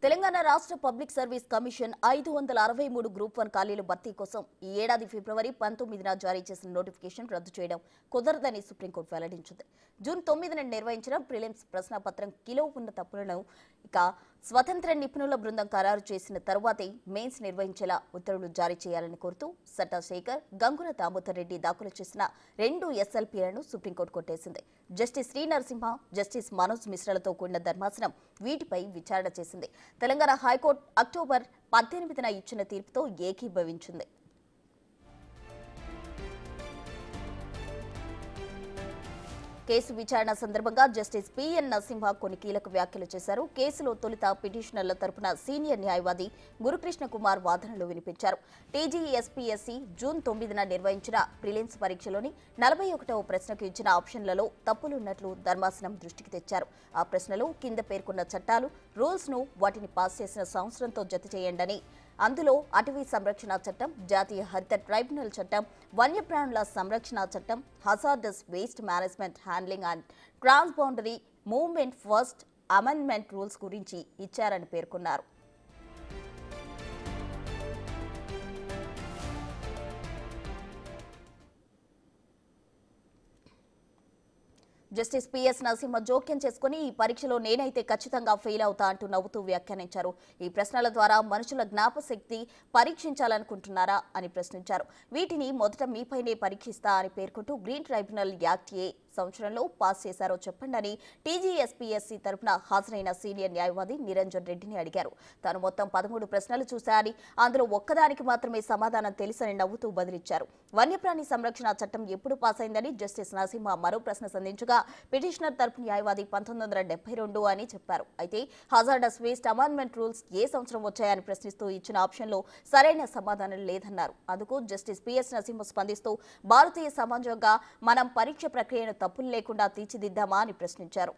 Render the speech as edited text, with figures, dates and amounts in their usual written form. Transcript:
తెలంగాణ రాష్ట్ర public service commission 563 group 1 ఖాళీల భర్తీ కోసం ఈ ఏడాది ఫిబ్రవరి 19న జారీ చేసిన నోటిఫికేషన్ రద్దు చేయడం కుదరదని సుప్రీంకోర్టు వెల్లడించింది. జూన్ 9న నిర్వహించిన ప్రిలిమ్స్ ప్రశ్నాపత్రంలో ఉన్న తప్పులను స్వతంత్ర నిపుణుల బృందం ఖరారు చేసిన తరువాతే మెయిన్స్ నిర్వహించేలా ఉత్తర్వులు జారీ చేయాలని కోరుతూ సట్టా శేఖర్, గంగుల దామోదర్ రెడ్డి దాఖలు చేసిన 2 ఎస్ఎల్పీలను సుప్రీంకోర్టు కొట్టేసింది. జస్టిస్ శ్రీ నరసింహ, జస్టిస్ మనోజ్ మిశ్రాలతో కూడిన ధర్మాసనం వీటిపై విచారణ చేసింది. తెలంగాణ హైకోర్టు అక్టోబర్ 18న ఇచ్చిన తీర్పుతో ఏకీభవించింది. కేసు విచారణ సందర్భంగా జస్టిస్ పిఎన్ నరసింహ కొన్ని కీలక వ్యాఖ్యలు చేశారు. కేసులో తొలుత పిటిషనర్ల తరపున సీనియర్ న్యాయవాది గురుకృష్ణ కుమార్ వాదనలు వినిపించారు. టీజీఎస్పీఎస్సీ జూన్ 9న నిర్వహించిన ప్రిలిమ్స్ పరీక్షలోని 41వ ప్రశ్నకు ఇచ్చిన ఆప్షన్లలో తప్పులున్నట్లు ధర్మాసనం దృష్టికి తెచ్చారు. ఆ ప్రశ్నలు కింద పేర్కొన్న చట్టాలు, రూల్స్ ను వాటిని పాస్ చేసిన సంవత్సరంతో జత చేయండని, అందులో అటవీ సంరక్షణ చట్టం, జాతీయ హరిత ట్రైబ్యునల్ చట్టం, వన్యప్రాణుల సంరక్షణ చట్టం, hazardous waste management handling and cross boundary movement first amendment rules గురించి ఇచ్చారని పేర్కొన్నారు. జస్టిస్ పిఎస్ నరసింహ జోక్యం చేసుకుని ఈ పరీక్షలో నేనైతే ఖచ్చితంగా ఫెయిల్ అవుతా అంటూ నవ్వుతూ వ్యాఖ్యానించారు. ఈ ప్రశ్నల ద్వారా మనుషుల జ్ఞాపశక్తి పరీక్షించాలనుకుంటున్నారా అని ప్రశ్నించారు. వీటిని మొదట మీపైనే పరీక్షిస్తా అని పేర్కొంటూ గ్రీన్ ట్రైబ్యునల్ యాక్ట్ ఏ సంవత్సరంలో పాస్ చేశారో చెప్పండి టీజీఎస్పీఎస్సీ తరపున హాజరైన సీనియర్ న్యాయవాది నిరంజన్ రెడ్డిని అడిగారు. తాను మొత్తం 13 ప్రశ్నలు చూశారని, అందులో ఒక్కదానికి మాత్రమే సమాధానం తెలుసని నవ్వుతూ బదిలిచ్చారు. వన్యప్రాణి సంరక్షణ చట్టం ఎప్పుడు పాస్ అయిందని జస్టిస్ నరసింహ మరో ప్రశ్న సంధించగా పిటిషనర్ తరపు న్యాయవాది 1972 అని చెప్పారు. అయితే హజార్డస్ వేస్ట్ అమెండ్మెంట్ రూల్స్ ఏ సంవత్సరం వచ్చాయని ప్రశ్నిస్తూ ఇచ్చిన ఆప్షన్లో సరైన సమాధానం లేదన్నారు. అందుకు జస్టిస్ పిఎస్ నరసింహ స్పందిస్తూ భారతీయ సమాజంగా మనం పరీక్ష ప్రక్రియను తప్పులు లేకుండా తీర్చిదిద్దామా అని ప్రశ్నించారు.